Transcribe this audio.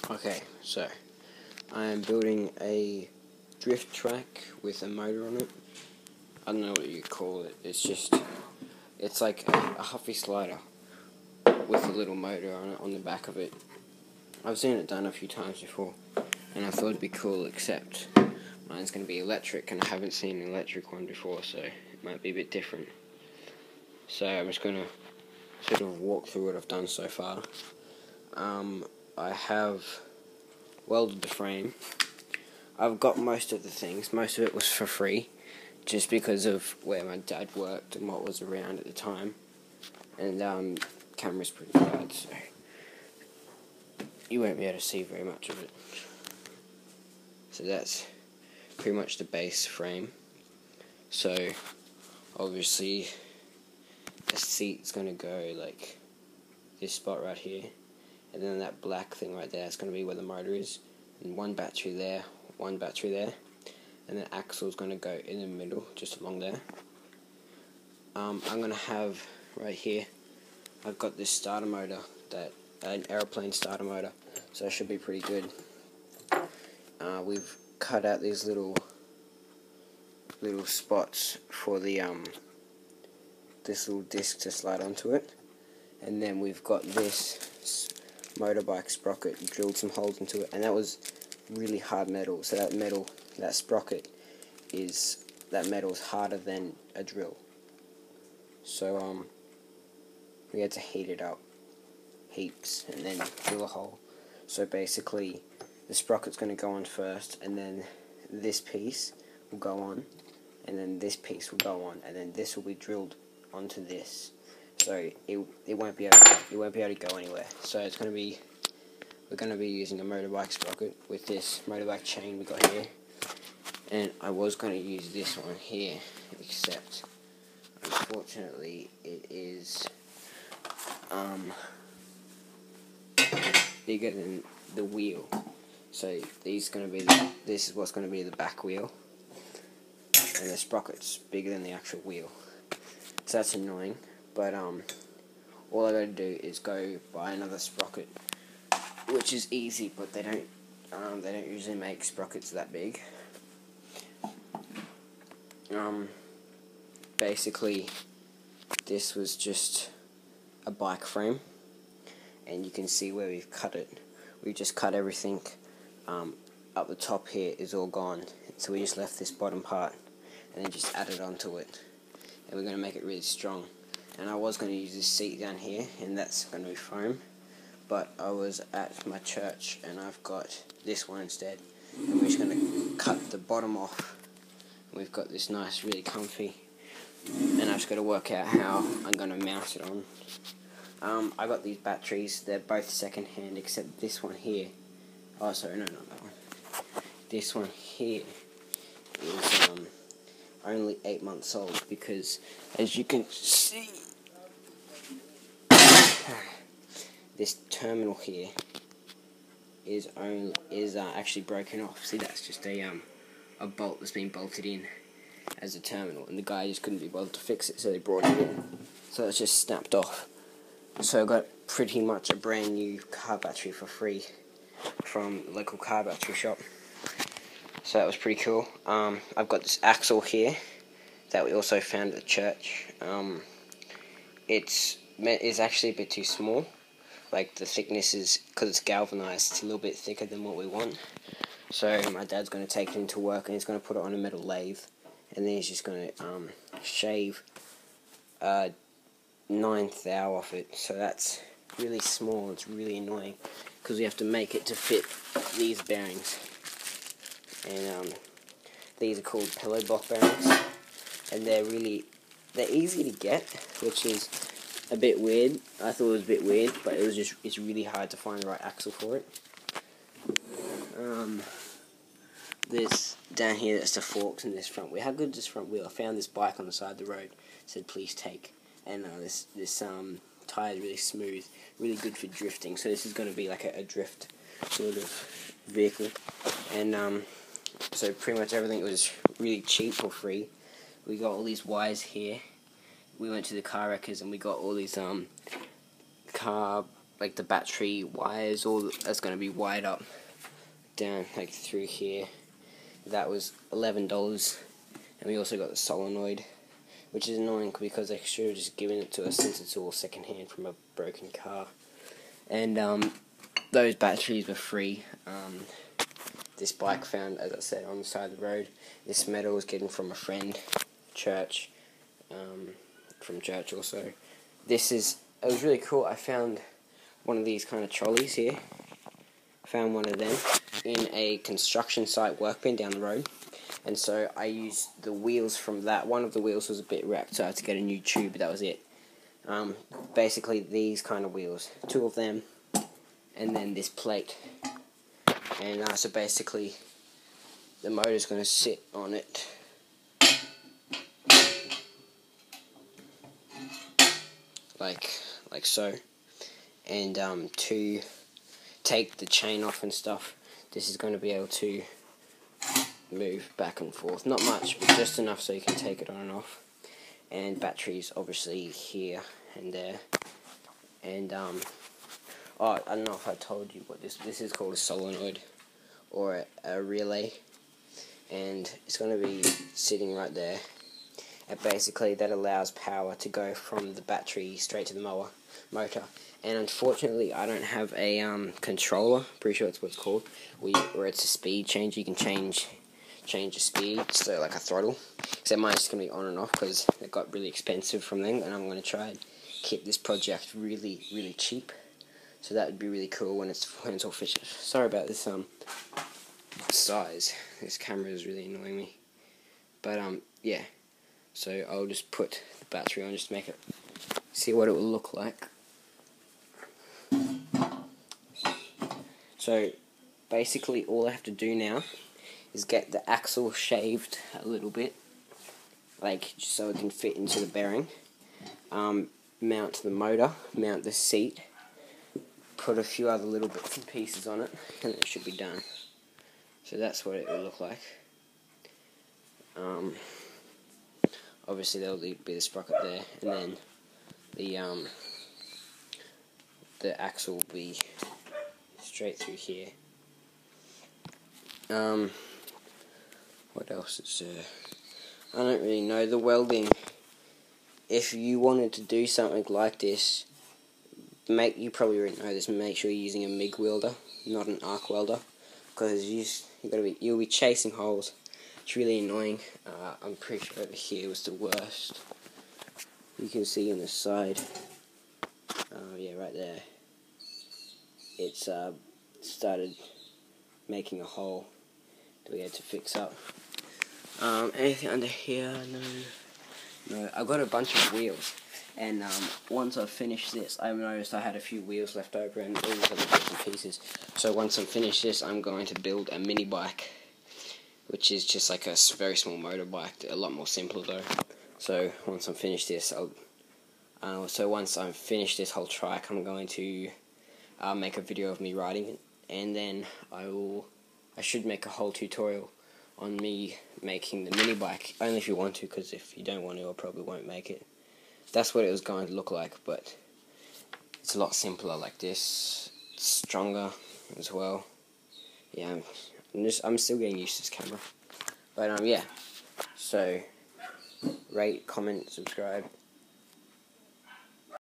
Okay, so I am building a drift track with a motor on it. I don't know what you call it. It's like a Huffy Slider with a little motor on it on the back of it. I've seen it done a few times before, and I thought it'd be cool, except mine's going to be electric, and I haven't seen an electric one before, so it might be a bit different. So I'm just going to sort of walk through what I've done so far. I have welded the frame. I've got most of the things. Most of it was for free, just because of where my dad worked and what was around at the time. And camera's pretty bad, so you won't be able to see very much of it. So that's pretty much the base frame. So obviously the seat's going to go like this spot right here, and then that black thing right there is going to be where the motor is, and one battery there, and the axle's going to go in the middle, just along there. I'm going to have right here, I've got this starter motor, an aeroplane starter motor, so that should be pretty good. We've cut out these little spots for the this little disc to slide onto it, and then we've got this motorbike sprocket, drilled some holes into it, and that was really hard metal, so that sprocket is harder than a drill. So we had to heat it up heaps and then drill a hole. So basically the sprocket's going to go on first, and then this piece will go on, and then this piece will go on, and then this will be drilled onto this. So it won't be able to go anywhere. So we're going to be using a motorbike sprocket with this motorbike chain we got here, and I was going to use this one here, except unfortunately it is bigger than the wheel. So this is what's going to be the back wheel, and the sprocket's bigger than the actual wheel. So that's annoying, but all I got to do is go buy another sprocket, which is easy, but they don't usually make sprockets that big. Basically, this was just a bike frame, and you can see where we've cut it. We've just cut everything. Up the top here is all gone, so we just left this bottom part and then just added onto it, and we're going to make it really strong. And I was going to use this seat down here, and that's going to be foam, but I was at my church and I've got this one instead, and we're just going to cut the bottom off. We've got this nice, really comfy, and I've just got to work out how I'm going to mount it on. I got these batteries. They're both second hand, except this one here. Oh, sorry, no, not that one. This one here is only 8 months old, because as you can see, this terminal here is actually broken off. See, that's just a bolt that's been bolted in as a terminal, and the guy just couldn't be bothered to fix it, so they brought it in. So it's just snapped off. So I got pretty much a brand new car battery for free from the local car battery shop. So that was pretty cool. I've got this axle here that we also found at the church. It's actually a bit too small. Like, the thickness is, because it's galvanized, it's a little bit thicker than what we want. So my dad's going to take it into work, and he's going to put it on a metal lathe, and then he's just going to shave 1/9 thou off it. So that's really small. It's really annoying, because we have to make it to fit these bearings. And these are called pillow block bearings, and they're easy to get, which is a bit weird. I thought it was a bit weird, but it's really hard to find the right axle for it. This down here, that's the forks in this front wheel. How good is this front wheel? I found this bike on the side of the road. It said please take, and this tire is really smooth, really good for drifting. So this is going to be like a drift sort of vehicle, and so pretty much everything was really cheap or free. We got all these wires here. We went to the car wreckers and we got all these car like the battery wires, all that's going to be wired up down like through here. That was $11, and we also got the solenoid, which is annoying because they should have just given it to us since it's all secondhand from a broken car. And those batteries were free. This bike found, as I said, on the side of the road. This metal was getting from a friend, church, from church also. It was really cool. I found one of these kind of trolleys here. Found one of them in a construction site work bin down the road. And so I used the wheels from that. One of the wheels was a bit wrapped, so I had to get a new tube, but that was it. Basically these kind of wheels. 2 of them, and then this plate. And so basically the motor's going to sit on it. Like so. And to take the chain off and stuff, this is going to be able to move back and forth. Not much, but just enough so you can take it on and off. And batteries obviously here and there. And I don't know if I told you what this is called, a solenoid or a relay, and it's going to be sitting right there. And basically that allows power to go from the battery straight to the motor. And unfortunately I don't have a controller, pretty sure that's what it's called, where it's a speed change. You can change the speed, so like a throttle. So mine's just going to be on and off because it got really expensive from them, and I'm going to try and keep this project really, really cheap. So that would be really cool when it's all finished. Sorry about this size. This camera is really annoying me. But yeah. So I'll just put the battery on just to make it see what it will look like. So basically all I have to do now is get the axle shaved a little bit, like just so it can fit into the bearing. Mount the motor, mount the seat, put a few other little bits and pieces on it, and it should be done. So that's what it will look like. Obviously there'll be the sprocket there, and then the axle will be straight through here. What else is there? I don't really know. The welding, if you wanted to do something like this, you probably already know this, make sure you're using a MIG welder, not an arc welder, because you'll be chasing holes. It's really annoying. I'm pretty sure over here was the worst. You can see on the side, yeah, right there, it's started making a hole that we had to fix up. Anything under here? No. I've got a bunch of wheels, and once I've finished this, I've noticed I had a few wheels left over and all these other bits and pieces. So once I'm finished this, I'm going to build a mini bike, which is just like a very small motorbike, a lot more simpler though. So once I'm finished this, once I'm finished this whole trike, I'm going to make a video of me riding it, and then I should make a whole tutorial on me making the mini bike, only if you want to, because if you don't want to, I probably won't make it. That's what it was going to look like, but it's a lot simpler like this. It's stronger as well. Yeah, I'm still getting used to this camera. But yeah, so rate, comment, subscribe.